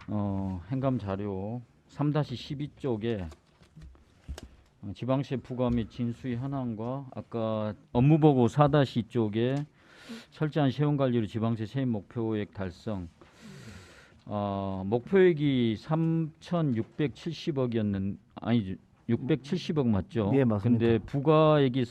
행감 자료 3-12쪽에 지방세 부과 및 진수의 현황과 아까 업무보고 4-2쪽에 철저한 세원관리로 지방세 세입 목표액 달성. 목표액이 3,670억이었는 아니죠. 670억 맞죠? 예, 맞습니다. 근데 부과액이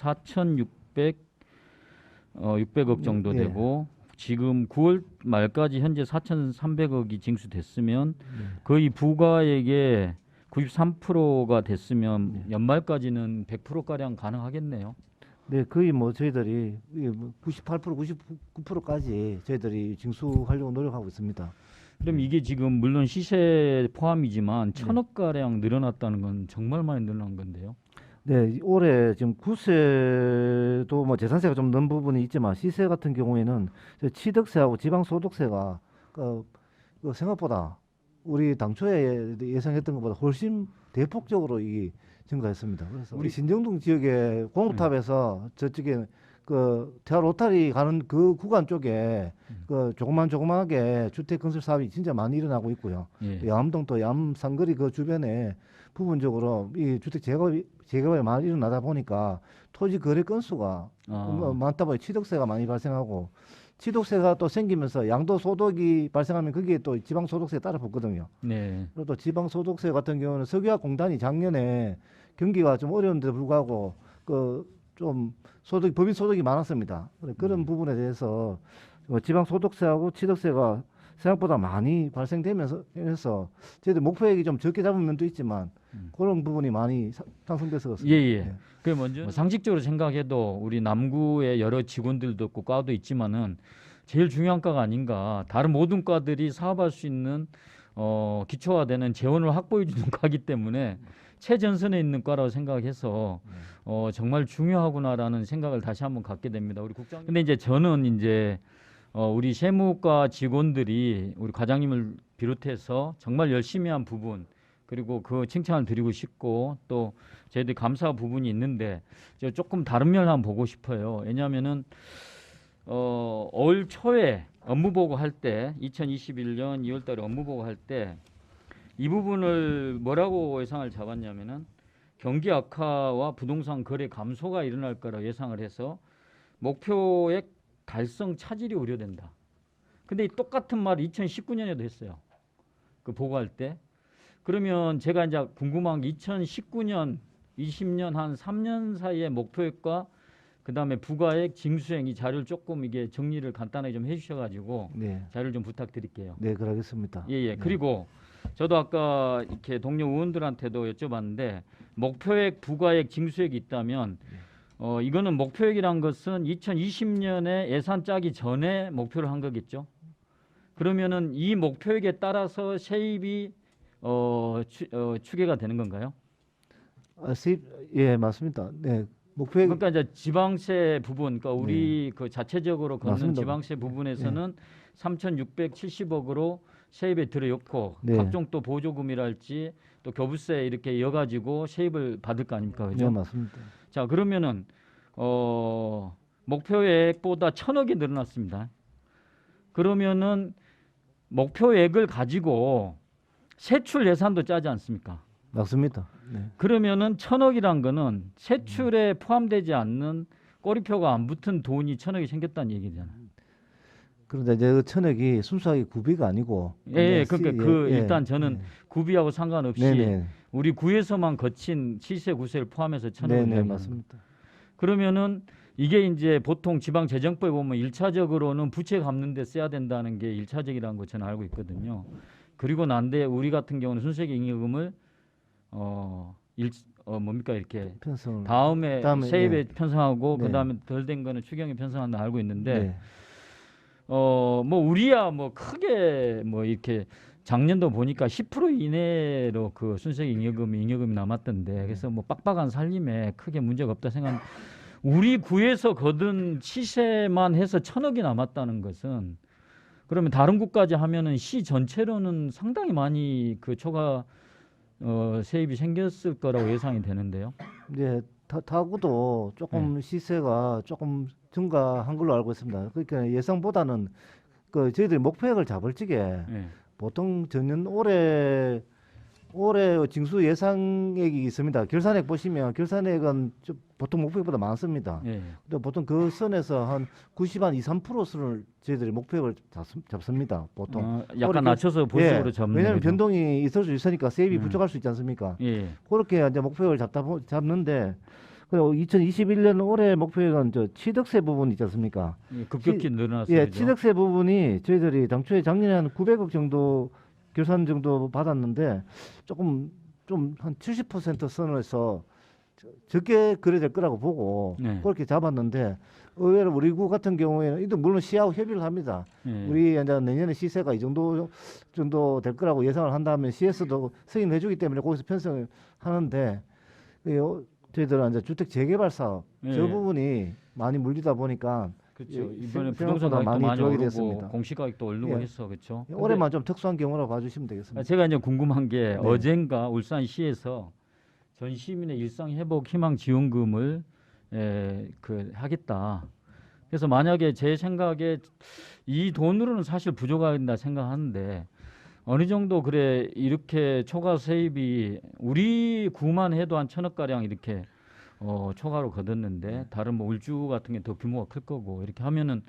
600억 정도 예. 되고 지금 9월 말까지 현재 4,300억이 징수됐으면 거의 부과액의 93%가 됐으면 연말까지는 100%가량 가능하겠네요. 네, 거의 뭐 저희들이 98%, 99%까지 저희들이 징수하려고 노력하고 있습니다. 그럼 이게 지금 물론 시세 포함이지만 1,000억가량 늘어났다는 건 정말 많이 늘어난 건데요. 네, 올해 지금 구세도 뭐 재산세가 좀 넘은 부분이 있지만 시세 같은 경우에는 취득세하고 지방소득세가 생각보다 우리 당초에 예상했던 것보다 훨씬 대폭적으로 이 증가했습니다. 그래서 우리 신정동 지역의 공업탑에서 저쪽에 그 태화 로타리 가는 그 구간 쪽에 그 조그맣게 주택 건설 사업이 진짜 많이 일어나고 있고요. 예. 양암동 또 양산거리 그 주변에 부분적으로 이 주택 제거이 많이 일어나다 보니까 토지 거래 건수가 많다 보니 취득세가 많이 발생하고 취득세가 또 생기면서 양도소득이 발생하면 거기에 또 지방소득세에 따라 붙거든요. 네. 그리고 또 지방소득세 같은 경우는 석유화공단이 작년에 경기가 좀 어려운데도 불구하고 좀 법인 소득이 많았습니다. 그런 부분에 대해서 지방소득세하고 취득세가 생각보다 많이 발생되면서 해서 저희들 목표액이 좀 적게 잡은 면도 있지만 그런 부분이 많이 상승돼서 그렇습니다. 예. 그 먼저 뭐 상식적으로 생각해도 우리 남구의 여러 직원들도 있고 과도 있지만은 제일 중요한 과가 아닌가. 다른 모든 과들이 사업할 수 있는 기초화되는 재원을 확보해 주는 과이기 때문에 최전선에 있는 과라고 생각해서 정말 중요하구나라는 생각을 다시 한번 갖게 됩니다. 우리 국장님. 근데 이제 저는 이제 우리 세무과 직원들이 우리 과장님을 비롯해서 정말 열심히 한 부분 그리고 그 칭찬을 드리고 싶고 또 저희들이 감사 부분이 있는데 제가 조금 다른 면을 한번 보고 싶어요. 왜냐하면은 올 초에 업무보고 할 때 2021년 2월달에 업무보고 할 때 이 부분을 뭐라고 예상을 잡았냐면은 경기 악화와 부동산 거래 감소가 일어날 거라 예상을 해서 목표액 달성 차질이 우려된다. 근데 이 똑같은 말 2019년에도 했어요. 그 보고할 때. 그러면 제가 이제 궁금한 게 2019년, 20년 한 3년 사이에 목표액과 그다음에 부가액, 징수액 이 자료를 조금 이게 정리를 간단하게 좀 해주셔가지고 자료를 좀 부탁드릴게요. 네, 그러겠습니다. 예. 그리고 저도 아까 이렇게 동료 의원들한테도 여쭤봤는데 목표액, 부가액, 징수액이 있다면 이거는 목표액이란 것은 2020년에 예산 짜기 전에 목표를 한 거겠죠. 그러면은 이 목표액에 따라서 세입이 추계가 되는 건가요? 예, 맞습니다. 네, 목표액 그러니까 이제 지방세 부분, 그러니까 우리 그 자체적으로 걷는 맞습니다. 지방세 부분에서는 3,670억으로 세입에 들어있고 각종 또 보조금이랄지 또 교부세 이렇게 이어가지고 세입을 받을 거 아닙니까, 그죠? 네, 맞습니다. 자, 그러면은 목표액보다 1,000억이 늘어났습니다. 그러면은 목표액을 가지고 세출 예산도 짜지 않습니까? 맞습니다. 네. 그러면은 1,000억이란 거는 세출에 포함되지 않는 꼬리표가 안 붙은 돈이 1,000억이 생겼다는 얘기잖아요. 그런데 이제 그 1,000억이 순수하게 구비가 아니고 그러니까 일단 저는 구비하고 상관없이 우리 구에서만 거친 시세 구세를 포함해서 1,000억을 네, 맞습니다. 그러면은 이게 이제 보통 지방재정법에 보면 1차적으로는 부채 갚는 데 써야 된다는 게 1차적이라는 거 저는 알고 있거든요. 그리고 난데 우리 같은 경우는 순수익 잉여금을 뭡니까 이렇게 다음에 세입에 편성하고 그다음에 덜 된 거는 추경에 편성한다 알고 있는데 뭐 우리야 뭐 크게 뭐 이렇게 작년도 보니까 10% 이내로 그 순수익 잉여금이 남았던데 그래서 뭐 빡빡한 살림에 크게 문제가 없다 생각하는데 우리 구에서 거둔 시세만 해서 1,000억이 남았다는 것은 그러면 다른 구까지 하면은 시 전체로는 상당히 많이 그 초과 세입이 생겼을 거라고 예상이 되는데요. 네, 타구도 조금 시세가 조금 증가한 걸로 알고 있습니다. 그러니까 예상보다는 그 저희들이 목표액을 잡을 적에 보통 전년 올해 징수 예상액이 있습니다. 결산액 보시면 결산액은 보통 목표액보다 많습니다. 예. 근데 보통 그 선에서 한 90한 2, 3%를 저희들이 목표액을 잡습니다. 보통. 약간 그렇게- 낮춰서 보수적으로 예, 잡는 왜냐하면 거죠. 변동이 있을 수 있으니까 세입이 부족할 수 있지 않습니까? 예. 그렇게 이제 목표액을 잡는데 그리고 2021년 올해 목표액은 저 취득세 부분 있지 않습니까? 예, 급격히 늘어났어요. 예, 그죠? 취득세 부분이 저희들이 당초에 작년에 한 900억 정도 결산 정도 받았는데 조금 좀 한 70% 선에서 적게 거래될 거라고 보고 네. 그렇게 잡았는데 의외로 우리 구 같은 경우에는 이도 물론 시하고 협의를 합니다. 예. 우리 이제 내년에 시세가 이 정도 될 거라고 예상을 한다면 CS도 승인해 주기 때문에 거기서 편성을 하는데 저희들은 이제 주택 재개발 사업 예. 저 부분이 많이 물리다 보니까 그렇죠. 예, 이번에 생각보다 부동산 가격도 많이 많이 조정이 오르고 됐습니다. 공시가격도 오르고 예. 했어, 그렇죠? 올해만 좀 특수한 경우라고 봐주시면 되겠습니다. 제가 이제 궁금한 게 네. 어젠가 울산시에서 전 시민의 일상 회복 희망 지원금을 하겠다. 그래서 만약에 제 생각에 이 돈으로는 사실 부족하다 생각하는데 어느 정도 그래 이렇게 초과 세입이 우리 구만 해도 한 1,000억 가량 이렇게 초과로 거뒀는데 다른 뭐 울주 같은 게 더 규모가 클 거고 이렇게 하면은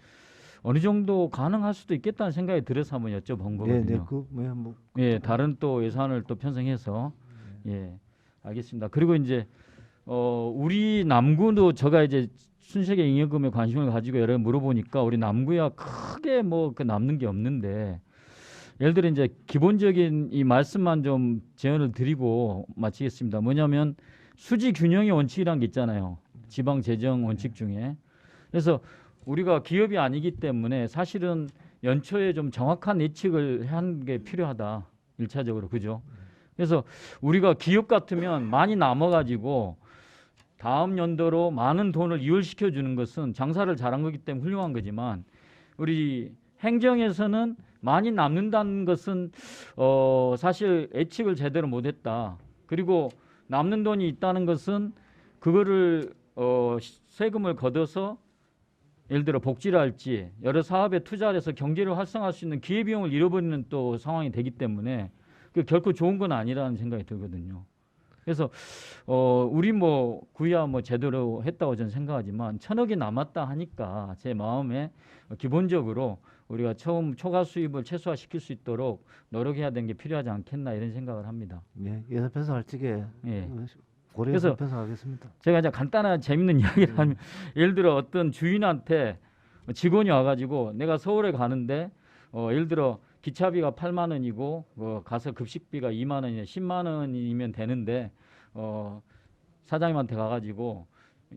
어느 정도 가능할 수도 있겠다는 생각이 들어서 한번 여쭤본 거거든요. 예, 다른 또 예산을 또 편성해서 예, 알겠습니다. 그리고 이제 우리 남구도 제가 이제 순색의 잉여금에 관심을 가지고 여러 번 물어보니까 우리 남구야 크게 뭐 그 남는 게 없는데 예를 들어 이제 기본적인 이 말씀만 좀 제언을 드리고 마치겠습니다. 뭐냐면 수지 균형의 원칙이라는 게 있잖아요. 지방 재정 원칙 중에. 그래서 우리가 기업이 아니기 때문에 사실은 연초에 좀 정확한 예측을 한 게 필요하다. 1차적으로. 그죠? 그래서 우리가 기업 같으면 많이 남아가지고 다음 연도로 많은 돈을 이월시켜 주는 것은 장사를 잘한 거기 때문에 훌륭한 거지만 우리 행정에서는 많이 남는다는 것은 사실 예측을 제대로 못했다. 그리고 남는 돈이 있다는 것은 그거를 세금을 걷어서 예를 들어 복지를 할지 여러 사업에 투자를 해서 경제를 활성화할 수 있는 기회비용을 잃어버리는 또 상황이 되기 때문에 그 결코 좋은 건 아니라는 생각이 들거든요. 그래서 우리 뭐 구야 뭐 제대로 했다고 저는 생각하지만 1,000억이 남았다 하니까 제 마음에 기본적으로 우리가 처음 초과 수입을 최소화시킬 수 있도록 노력해야 되는 게 필요하지 않겠나 이런 생각을 합니다. 예, 예산 편성할 적에 예. 고려해서 편성하겠습니다. 제가 이제 간단한 재밌는 이야기를 하면 예를 들어 어떤 주인한테 직원이 와가지고 내가 서울에 가는데 예를 들어 기차비가 8만 원이고 가서 급식비가 2만 원이나 10만 원이면 되는데 사장님한테 가가지고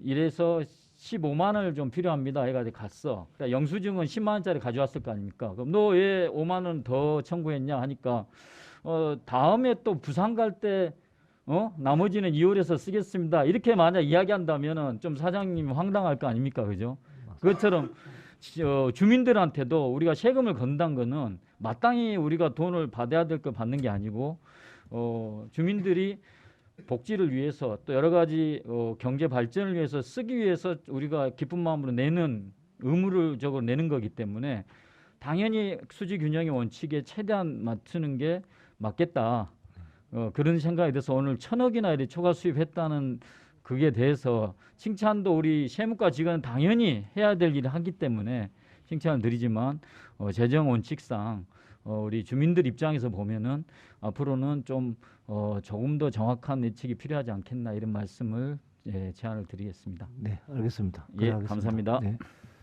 이래서 15만 원을 좀 필요합니다 해가지고 갔어. 그러니까 영수증은 10만 원짜리 가져왔을 거 아닙니까? 그럼 너 왜 5만 원 더 청구했냐 하니까 다음에 또 부산 갈 때 나머지는 2월에서 쓰겠습니다. 이렇게 만약 이야기한다면은 좀 사장님이 황당할 거 아닙니까? 그죠? 그것처럼 주민들한테도 우리가 세금을 건다는 거는 마땅히 우리가 돈을 받아야 될 걸 받는 게 아니고 주민들이 복지를 위해서 또 여러 가지 경제 발전을 위해서 쓰기 위해서 우리가 기쁜 마음으로 내는 의무적으로 내는 거기 때문에 당연히 수지 균형의 원칙에 최대한 맞추는 게 맞겠다. 그런 생각이 들어서 오늘 1,000억이나 이렇게 초과 수입했다는 그게 대해서 칭찬도 우리 세무과 직원은 당연히 해야 될 일을 하기 때문에 칭찬을 드리지만 재정 원칙상 우리 주민들 입장에서 보면은 앞으로는 좀 조금 더 정확한 예측이 필요하지 않겠나 이런 말씀을 제안을 드리겠습니다. 네, 알겠습니다. 예, 하겠습니다. 감사합니다. 네.